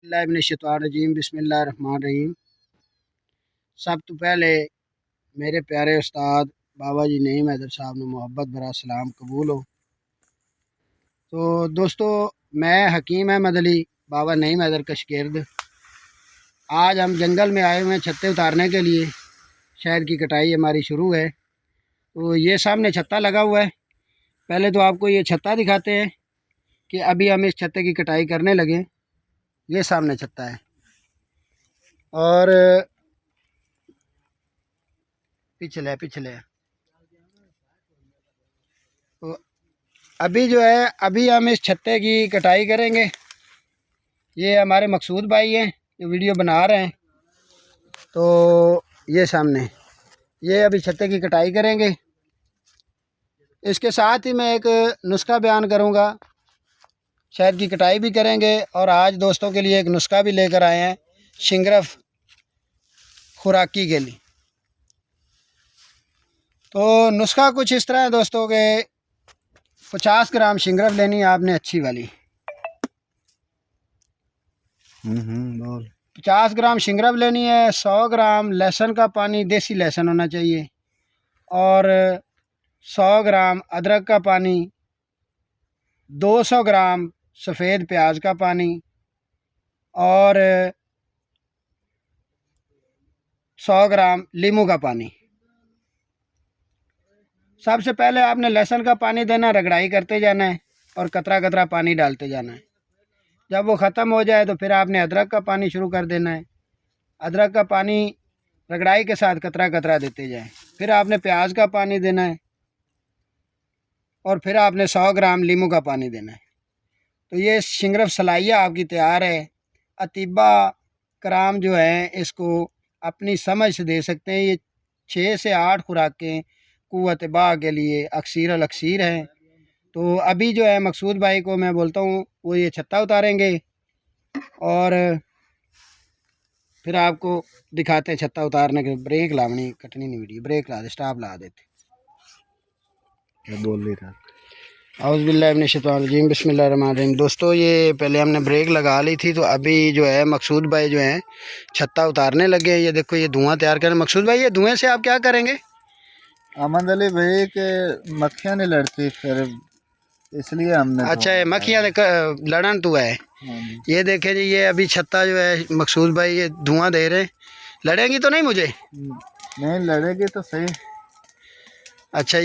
बिस्मिल्लाहिर्रहमानिर्रहीम बिस्मिल्लाहिर्रहमानिर्रहीम। सब तो पहले मेरे प्यारे उस्ताद बाबा जी नईम हैदर साहब ने मोहब्बत भरा सलाम कबूल हो। तो दोस्तों, मैं हकीम अहमद अली बाबा नईम हैदर का शागिर्द। आज हम जंगल में आए हुए हैं छत्ते उतारने के लिए। शहद की कटाई हमारी शुरू है। तो ये सामने छत्ता लगा हुआ है। पहले तो आपको ये छत्ता दिखाते हैं कि अभी हम इस छत्ते की कटाई करने लगे। ये सामने छत्ता है और पिछले तो अभी जो है अभी हम इस छत्ते की कटाई करेंगे। ये हमारे मकसूद भाई हैं जो वीडियो बना रहे हैं। तो ये सामने ये अभी छत्ते की कटाई करेंगे। इसके साथ ही मैं एक नुस्खा बयान करूंगा। शहद की कटाई भी करेंगे और आज दोस्तों के लिए एक नुस्खा भी लेकर आए हैं शिंगरफ खुराकी के लिए। तो नुस्खा कुछ इस तरह है दोस्तों के 50 ग्राम शिंगरफ लेनी है आपने अच्छी वाली। 50 ग्राम शिंगरफ लेनी है। 100 ग्राम लहसुन का पानी, देसी लहसुन होना चाहिए। और 100 ग्राम अदरक का पानी। 200 ग्राम सफ़ेद प्याज का पानी और 100 ग्राम लीमू का पानी। सबसे पहले आपने लहसुन का पानी देना, रगड़ाई करते जाना है और कतरा कतरा पानी डालते जाना है। जब वो ख़त्म हो जाए तो फिर आपने अदरक का पानी शुरू कर देना है। अदरक का पानी रगड़ाई के साथ कतरा कतरा देते जाएं। फिर आपने प्याज का पानी देना है और फिर आपने 100 ग्राम लीमू का पानी देना है। तो ये शिंगरफ सलाइया आपकी तैयार है। अतीबा कराम जो हैं इसको अपनी समझ से दे सकते हैं। ये 6 से 8 खुराकें क़ुव्वत बा के लिए अक्सीर अल अक्सीर हैं। तो अभी जो है मकसूद भाई को मैं बोलता हूँ वो ये छत्ता उतारेंगे और फिर आपको दिखाते हैं छत्ता उतारने के। ब्रेक लावनी कटनी नहीं, वीडियो ब्रेक ला दे, स्टॉप ला देते। क्या बोल रही था? औज़ुबिल्लाहिमिनश्शैतानिर्रजीम बिस्मिल्लाहिर्रहमानिर्रहीम। दोस्तों, ये पहले हमने ब्रेक लगा ली थी। तो अभी जो है मकसूद भाई जो हैं छत्ता उतारने लगे। ये देखो ये धुआं तैयार करें। मकसूद भाई, ये धुएं से आप क्या करेंगे? अहमद अली भाई के मक्खियाँ नहीं लड़ती, फिर इसलिए हमने। अच्छा, ये मक्खियाँ लड़न तो है। ये देखें जी, ये अभी छत्ता जो है मकसूद भाई ये धुआं दे रहे हैं। लड़ेंगी तो नहीं मुझे? नहीं लड़ेगी तो सही। अच्छा,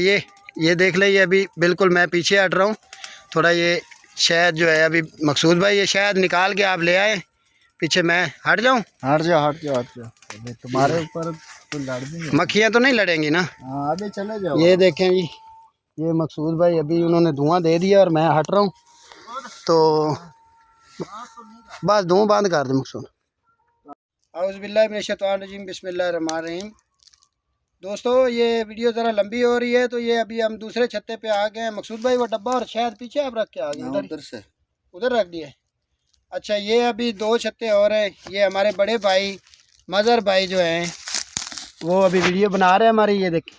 ये देख ले, ये अभी बिल्कुल मैं पीछे हट रहा हूँ थोड़ा। ये शहद जो है अभी मकसूद भाई ये शहद निकाल के आप ले आए। पीछे मैं हट जाऊँ? हट जाओ तुम्हारे ऊपर तो लड़ देंगे। मक्खियाँ तो नहीं लड़ेंगी ना? हाँ, आगे चले जाओ। ये देखें जी, ये मकसूद भाई अभी उन्होंने धुआं दे दिया और मैं हट रहा हूँ। तो बस धुआं बंद कर दे मकसूद। औज़ुबिल्लाहिमिनश्शैतानिर्रजीम बिस्मिल्लाहिर्रहमानिर्रहीम। दोस्तों, ये वीडियो ज़रा लंबी हो रही है तो ये अभी हम दूसरे छत्ते पे आ गए हैं। मकसूद भाई वो डब्बा और शहद पीछे आप रख के आ गए? उधर से उधर रख दिया। अच्छा, ये अभी 2 छत्ते और हैं। ये हमारे बड़े भाई मज़हर भाई जो हैं वो अभी वीडियो बना रहे हैं हमारी। ये देखिए,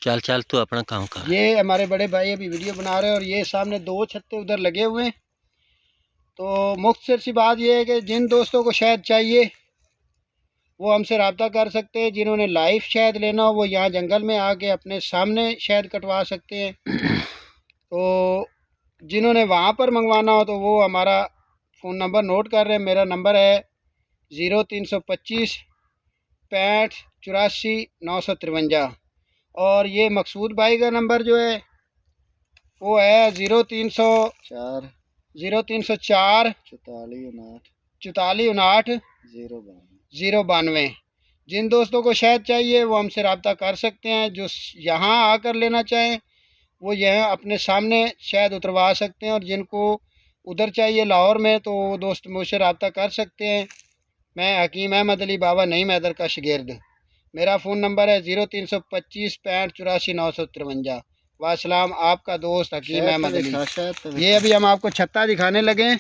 चल चल तू अपना काम कर। ये हमारे बड़े भाई अभी वीडियो बना रहे हैं और ये सामने 2 छत्ते उधर लगे हुए हैं। तो मुख्तसर सी बात यह है कि जिन दोस्तों को शहद चाहिए वो हमसे रब्ता कर सकते हैं। जिन्होंने लाइव शहद लेना हो वो यहाँ जंगल में आके अपने सामने शहद कटवा सकते हैं। तो जिन्होंने वहाँ पर मंगवाना हो तो वो हमारा फ़ोन नंबर नोट कर रहे हैं। मेरा नंबर है 0325 65 84 953। और ये मकसूद भाई का नंबर जो है वो है 0304 44 092। जिन दोस्तों को शहद चाहिए वो हमसे रब्ता कर सकते हैं। जो यहाँ आकर लेना चाहें वो यहाँ अपने सामने शहद उतरवा सकते हैं। और जिनको उधर चाहिए लाहौर में तो वो दोस्त मुझसे रब्ता कर सकते हैं। मैं हकीम अहमद अली बाबा नईम हैदर का शागिर्द। मेरा फ़ोन नंबर है 0325 65 84 953। वासलाम, आपका दोस्त हकीम अहमद अली। ये अभी हम आपको छत्ता दिखाने लगे हैं।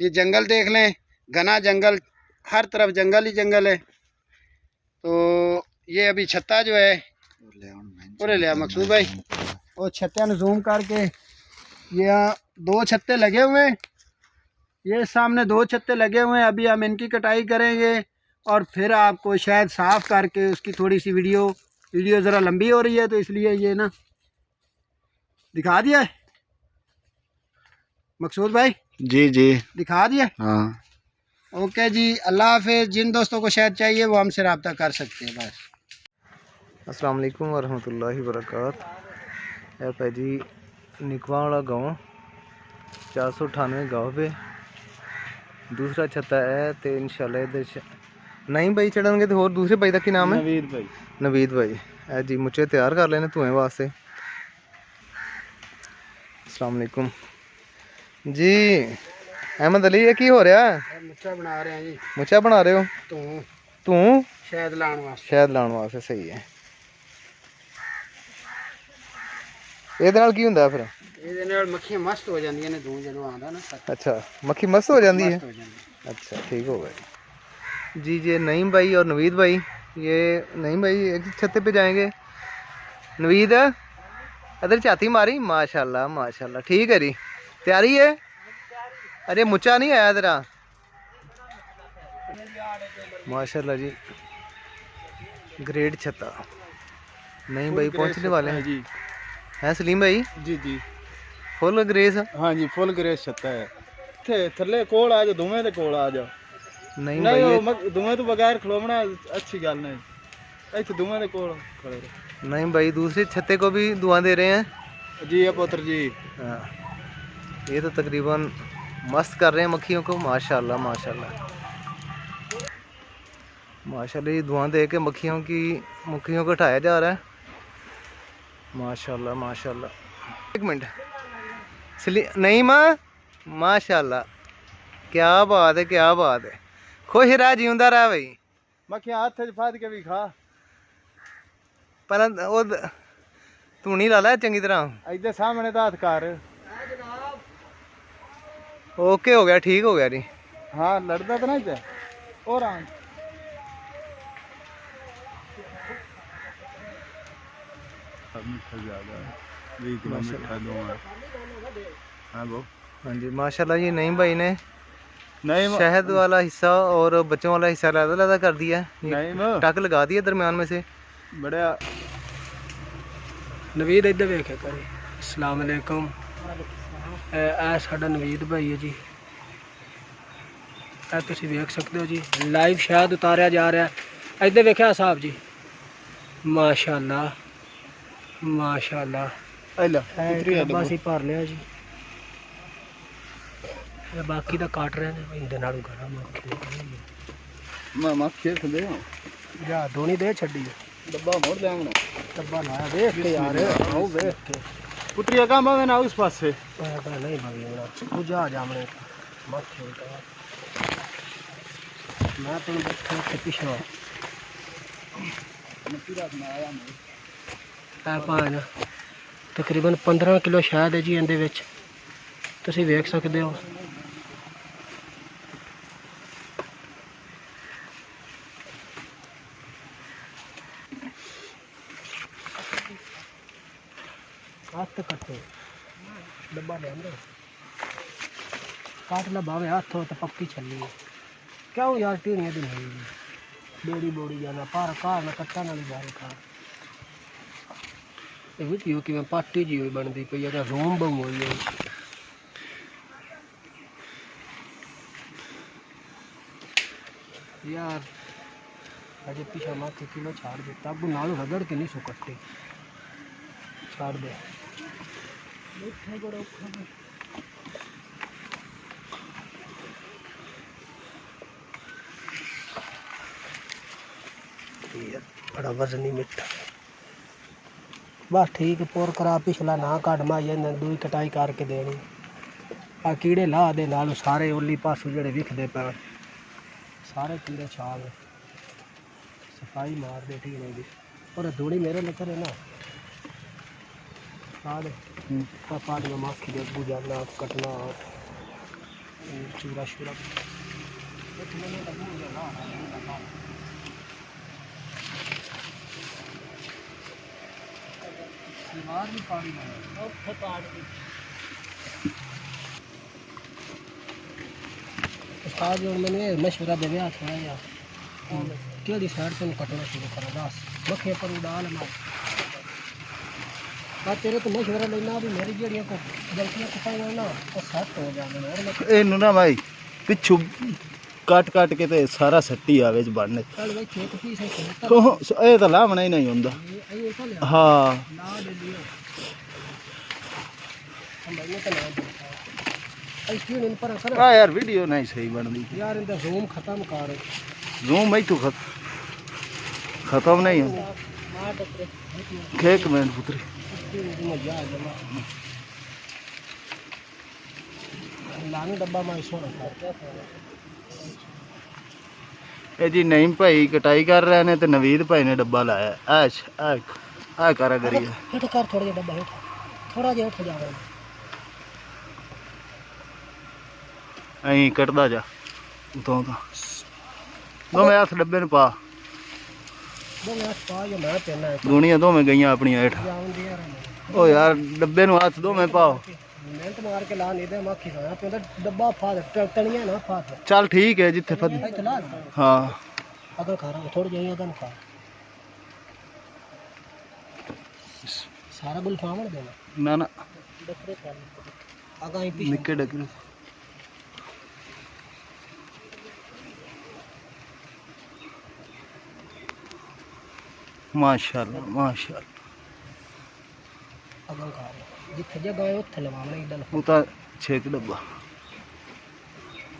ये जंगल देख लें, घना जंगल, हर तरफ जंगल ही जंगल है। तो ये अभी छत्ता जो है पूरे लिया मकसूद भाई। वो छत्ते ने जूम करके, ये 2 छत्ते लगे हुए हैं, ये सामने 2 छत्ते लगे हुए हैं। अभी हम इनकी कटाई करेंगे और फिर आपको शायद साफ़ करके उसकी थोड़ी सी वीडियो ज़रा लंबी हो रही है तो इसलिए ये ना दिखा दिया है मकसूद भाई। जी जी दिखा दिया। हाँ। ओके जी, अल्लाह हाफिज़। जिन दोस्तों को शायद चाहिए वो हमसे रब्ता कर सकते हैं बस। अस्सलाम वालेकुम वरहमतुल्लाहि वबरकातुहू। है जी निकवा वाला गाँव 498 गाँव पे दूसरा छत्ता है तो इंशाल्लाह नहीं भाई चढ़ाएंगे तो और दूसरे भाई का की नाम है नवीद भाई है जी। मुझे तैयार कर लेने धुएँ वास्ते। अस्सलाम वालेकुम जी। अहमद अली ये की हो रहा है? मुच्छा बना रहे हैं जी। मुच्छा बना रहे हो तू? शायद लाने वास्ते। शायद लाने वास्ते, सही है। ਇਹਦੇ ਨਾਲ ਕੀ ਹੁੰਦਾ ਫਿਰ? ਇਹਦੇ ਨਾਲ ਮੱਖੀਆਂ ਮਸਤ ਹੋ ਜਾਂਦੀਆਂ ਨੇ ਧੂੰ ਜਦੋਂ ਆਉਂਦਾ ਨਾ। अच्छा मक्खी मस्त हो जाती है। मस्त हो ਜਾਂਦੀ। अच्छा ठीक हो गया जी। ये नईम भाई और नवीद भाई, ये नईम भाई एक छत्ते पे जाएंगे। नवीद इधर छाती मारी, माशाल्लाह माशाल्लाह, ठीक है जी। तैयारी है? अरे मुच्चा नहीं आया तेरा? माशाल्लाह जी, ग्रेट छत्ता। नईम भाई पहुंचने वाले हैं हैं सलीम भाई जी जी फुल ग्रेस। हाँ जी, फुल ग्रेस छत्ता है। थे थल्ले कोल आ जाओ, दोवें दे कोल आ जाओ। नईम भाई दोवें तो बगैर खलोवना अच्छी गल नहीं, इत्थे दोवें दे कोल खड़े रहो। नईम भाई दूसरे छत्ते को भी दुआ दे रहे हैं जी है पुत्र जी। हाँ, ये तो तकरीबन मस्त कर रहे हैं मक्खियों को। माशाल्लाह माशाल्लाह माशाल्लाह, ये दुआ दे के मक्खियों को हटाया जा रहा है। माशाल्लाह माशाल्लाह। एक मिनट नहीं माँ, माशाल्लाह क्या बात है, क्या बात है। खुश रह, जींदा रह भाई। मक्खियां हाथ च फाद के भी खा। पहला वो धूनी ला लै चंगी तरह। इधर सामने तो हाथ कर। ओके हो गया, ठीक हो गया जी। हाँ लड़ता तो नहीं और मीठा ज़्यादा है, 20 किलो मीठा दूँगा। हाँ वो हाँ जी माशाल्लाह। ये नईम भाई ने नहीं शहद वाला हिस्सा और बच्चों वाला हिस्सा अलग कर दिया है। नहीं टक लगा दिया दरम्यान में से। बड़ा नवीद इधर वेखे करे। अस्सलाम वालेकुम। ਇਹ ਸਾਡਾ ਨਵੀਦ ਭਾਈ ਹੈ ਜੀ। ਇਹ ਤੁਸੀਂ ਵੇਖ ਸਕਦੇ ਹੋ ਜੀ, ਲਾਈਵ ਸ਼ਾਇਦ ਉਤਾਰਿਆ ਜਾ ਰਿਹਾ। ਇੱਧਰ ਵੇਖਿਆ ਸਾਹਿਬ ਜੀ, ਮਾਸ਼ਾਅੱਲਾ ਮਾਸ਼ਾਅੱਲਾ। ਡੱਬਾ ਅਸੀਂ ਭਰ ਲਿਆ ਜੀ। ਇਹ ਬਾਕੀ ਤਾਂ ਕੱਟ ਰਹੇ ਨੇ ਇਹਦੇ ਨਾਲੋਂ ਗੜਾ ਮੱਖੀ मामा खेत दे ਜਾ ਦੋਣੀ ਦੇ ਛੱਡੀ डब्बा मोड़ देंगे ਡੱਬਾ ਲਾਇਆ ਵੇਖ ਕੇ ਯਾਰ। ਆਓ ਵੇਖ ਕੇ पुत्रिया काम आवे ना उस पास से नहीं भाभी बड़ा तू जा जामने मत छोड़ मैं तुम बैठे के पीछे पान तकरीबन 15 किलो शहद है जी ਇਹਦੇ ਵਿੱਚ ਤੁਸੀਂ ਵੇਖ ਸਕਦੇ ਹੋ। हाथ कट्टो डब्बा ले अंदर काट ला भावे हाथ हो तो पक्की चली है। क्या हो यार टीनिया दिन है बोड़ी जाना पार कार ना कट्टा ना बाहर खा ये वीडियो कि मैं पार्टी जी हुई बनती पई है रोम बम हुई है यार। अजे पीछा माथे किलो छाड़ दे तब नाल रगड़ के नहीं सो कट्टे छाड़ दे। बड़ा वजनी मिठा बस ठीक पोर करा पिछला ना कट माई दूई कटाई करके देनी। आ कीड़े ला दे नाल सारे उली पासू जेड़े विखदे पे सारे कीड़े छाल सफाई मार दे ठीक नहीं दी। और धूड़ी मेरे लकर है ना सारे पानी में माखी दे बुझाना कटना चूरा शूरा उस्ताद जो मैंने मशवरा दे दिया थोड़ा यार केड़ी साइड से कटना शुरू करो बस मखे पर डाल मार बस तेरे तो मशवरा लेना भी मेरी जड़ियां को गलतियां को पाई ना वो सेट हो जाने और मैं ਇਹਨੂੰ ਨਾ ਭਾਈ ਪਿੱਛੋਂ ਕੱਟ ਕੱਟ ਕੇ ਤੇ ਸਾਰਾ ਸੱਟੀ ਆਵੇ ਚ ਬਣਨੇ चल भाई खेत पीस है खेत ਉਹ ਇਹ ਤਾਂ ਲਾਵਣਾ ਹੀ ਨਹੀਂ ਹੁੰਦਾ ये तो ले ਹਾਂ ला दे दियो हम भाई तो ना आई क्यों इन पर कर ਆ ਯਾਰ ਵੀਡੀਓ ਨਹੀਂ ਸਹੀ ਬਣਦੀ यार इनका जूम खत्म कर ਜ਼ੂਮ ਭਾਈ ਤੂੰ ਖਤਮ ਨਹੀਂ ਹੁੰਦਾ मार डकरे ਇੱਕ ਮਿੰਟ ਪੁੱਤਰੀ मजा आ जाना लाने डब्बा में सोना क्या ਇਹ ਜੀ ਨਈਮ ਭਾਈ ਕਟਾਈ ਕਰ ਰਹੇ ਨੇ ਤੇ ਨਵੀਦ ਭਾਈ ਨੇ ਡੱਬਾ ਲਾਇਆ ਐਸ਼ ਆ ਕਰਾ ਕਰੀਏ हेठ कर थोड़ा जिहा डब्बा हेठ थोड़ा जिहा उठ जावे ਐਂ ਕੱਢਦਾ ਜਾ ਉਤੋਂ ਤਾਂ ਦੋਵੇਂ ਹੱਥ ਡੱਬੇ ਨੂੰ ਪਾ दो मैच पा जो मैं पहना है ਦੁਨੀਆ ਦੋਵੇਂ ਗਈਆਂ ਆਪਣੀਆਂ ਹੇਠ जाऊं दे यार ਓ ਯਾਰ ਡੱਬੇ ਨੂੰ ਹੱਥ ਦੋਵੇਂ ਪਾਓ मिनट मार के ला नहीं दे मक्खी खाना पे डब्बा फाड़ तनिया ना फाड़ ਚੱਲ ਠੀਕ ਹੈ ਜਿੱਥੇ ਫੱਦੀ भाई चला ਹਾਂ अगर खा रहा थोड़ी जही अगर खा सारा गुल फामड़ देना ਨਾ ਨਾ डकरे खा आगा ही पीछे ਨਿੱਕੇ ਡੱਕਰੇ ਮਾਸ਼ਾਅੱਲਾ ਮਾਸ਼ਾਅੱਲਾ अगर खा जिथे जगह है उत्थे लवावना इधर ਉਹ ਤਾਂ 6 ਡੱਬਾ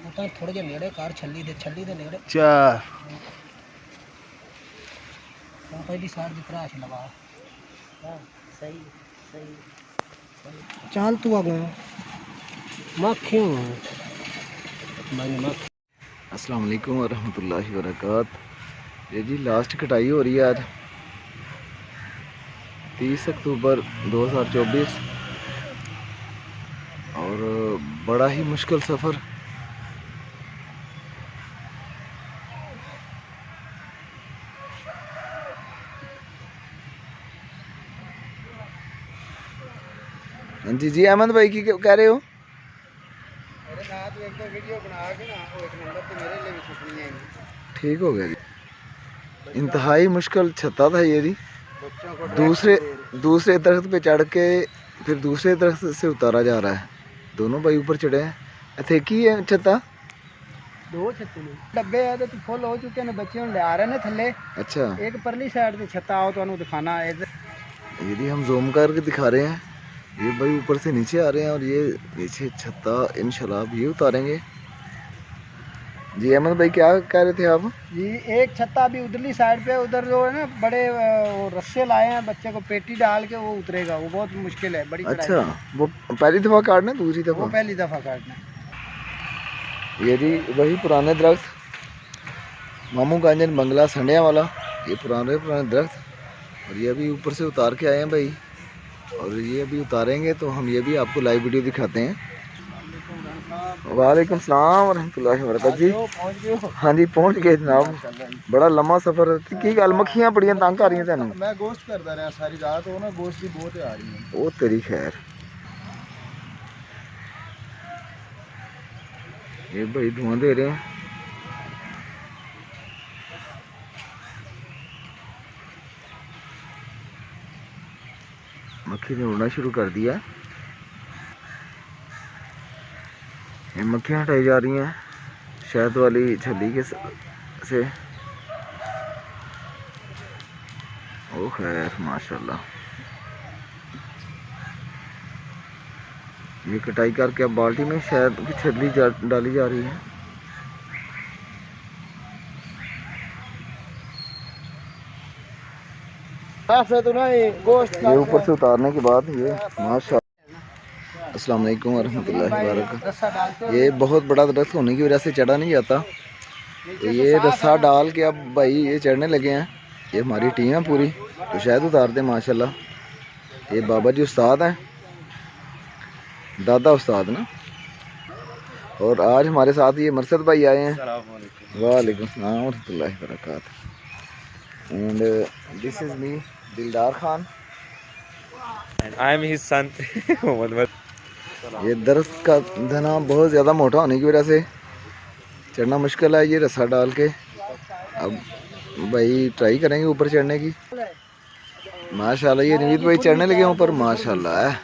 उता थोड़े जे नेड़े कार छल्ली दे नेड़े ਚਾਰ हम पहली साइड दी तराश लगा हां सही चल तू आगे मक्खियों मैंने मक्खी अस्सलाम वालेकुम वरहमतुल्लाहि वबरकात। ये जी लास्ट कटाई हो रही है आज 30 अक्टूबर 2024 और बड़ा ही मुश्किल सफ़र। हाँ जी जी अहमद भाई की कह रहे हो? मेरे साथ एक दो वीडियो बना के ना वो एक नंबर पे मेरे लिए भी छुपनी है ठीक हो गया जी। इंतहाई मुश्किल छत्ता था ये जी। बच्चों को दूसरे दरख्त पे चढ़ के फिर दूसरे दरख्त से उतारा जा रहा है। दोनों भाई ऊपर चढ़े हैं। इथे की है छत्ता? दो छत्ते ने डब्बे है तो फुल हो चुके हैं बच्चे ले आ रहे हैं थल्ले। अच्छा एक परली साइड से छत्ता आओ तो दिखाना है ये जी हम जूम करके दिखा रहे हैं। ये भाई ऊपर से नीचे आ रहे हैं और ये नीचे छत्ता इंशाल्लाह अब ये उतारेंगे। जी अहमद भाई क्या कह रहे थे आप? जी एक छत्ता भी उधरली साइड पे उधर जो है ना बड़े वो रस्से लाए हैं बच्चे को पेटी डाल के वो उतरेगा वो बहुत मुश्किल है बड़ी चढ़ाई अच्छा वो पहली दफ़ा काटना है दूसरी वो दफ़ा? पहली दफ़ा काटना है। ये जी वही पुराने दरख्त मामू गांजन बंगला संडिया वाला ये पुराने दरख्त और ये अभी ऊपर से उतार के आए हैं भाई और ये अभी उतारेंगे तो हम ये भी आपको लाइव वीडियो दिखाते हैं। वालेकुम सलाम वरहमतुल्लाहि वबरकातुहू जी। पहुंच गए हो? हाँ जी पहुँच गए जनाब। बड़ा लम्बा सफ़र की गल मक्खियां बड़ियां तंग आ रही हैं तेन? मैं गोश्त करता रहा सारी रात वो ना गोश्त की बहुत आ रही है। वो तेरी खैर। ये भाई धुआं दे रहे हैं। मक्खी ने उड़ना शुरू कर दिया। ये मक्खियाँ हटाई जा रही हैं शहद वाली छली के से। ओ खैर माशाल्लाह। ये कटाई करके अब बाल्टी में शहद की छली डाली जा रही है। ये ऊपर से उतारने के बाद ये माशाल्लाह। अस्सलाम वालेकुम वरहमतुल्लाहि वबरकातुहू। ये बहुत बड़ा दरख्त होने की वजह से चढ़ा नहीं जाता तो ये रस्सा डाल के अब भाई ये चढ़ने लगे हैं। ये हमारी टीम है पूरी तो शायद उतार दें माशाल्लाह। ये बाबा जी उस्ताद हैं दादा उस्ताद ना। और आज हमारे साथ ये मरसद भाई आए हैं। वालेकुम सलाम वरहमतुल्लाहि वबरकातुहू। एंड दिस इज़ मी दिलदार Khan. and I am his son Mohammed. ये दरख्त का तना बहुत ज़्यादा मोटा होने की वजह से चढ़ना मुश्किल है। ये रस्सा डाल के अब भाई ट्राई करेंगे ऊपर चढ़ने की। माशाल्लाह ये नवीद भाई चढ़ने लगे ऊपर, माशाल्लाह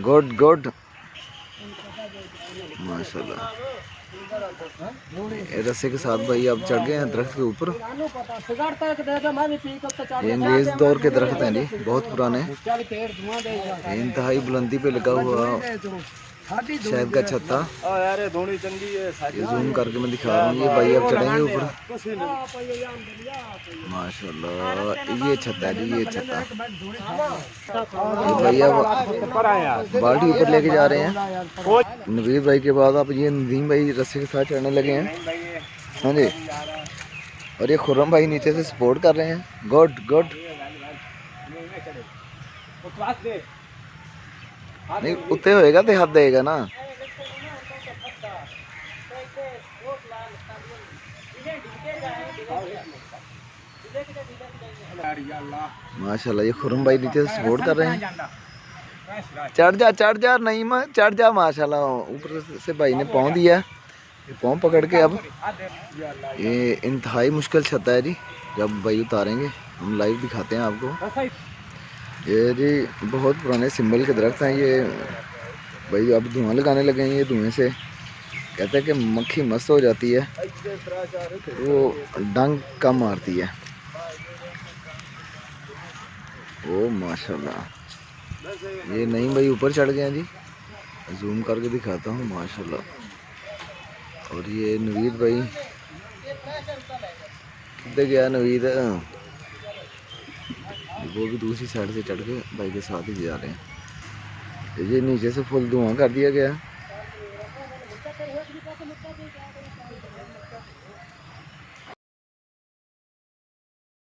गुड गुड माशाल्लाह। ये रस्से के साथ भाई अब चढ़ गए हैं दरख्त के ऊपर। ये अंग्रेज दौर के दरख्त हैं जी, बहुत पुराने। इंतहाई बुलंदी पे लगा हुआ शहद का छत्ता। ये जूम करके मैं दिखा रहा हूँ। ये भाई अब चढ़ेंगे ऊपर, माशाल्लाह। ये छत्ता है जी, ये छत्ता। ये भाई अब बाल्टी ऊपर लेके जा रहे हैं। नवीद भाई के बाद अब ये नदीम भाई रस्से के साथ चढ़ने लगे हैं। हाँ जी, और ये खुर्रम भाई नीचे से सपोर्ट कर रहे हैं। Good good. नहीं उत्ते होएगा तो हाथ देगा ना। माशाल्लाह ये खुर्रम भाई नीचे से सपोर्ट कर रहे हैं। चढ़ जा नहीं मैं चढ़ जा। माशाल्लाह ऊपर से भाई ने पाँव दिया, ये पाँव पकड़ के अब ये इंतहाई मुश्किल छत्ता है जी। जब भाई उतारेंगे हम लाइव दिखाते हैं आपको। ये जी बहुत पुराने सिंबल के दरख्त हैं ये भाई। अब धुआं लगाने लगे हैं। ये धुएं से कहते हैं कि मक्खी मस्त हो जाती है, वो डंक कम मारती है। ओ माशाल्लाह ये नहीं भाई ऊपर चढ़ गए हैं जी। जूम करके दिखाता हूँ माशाल्लाह। और ये नवीद भाई किधर गया नवीद, वो भी दूसरी साइड से चढ़ के भाई के साथ ही जा रहे हैं। ये नीचे से फुल धुआं कर दिया गया।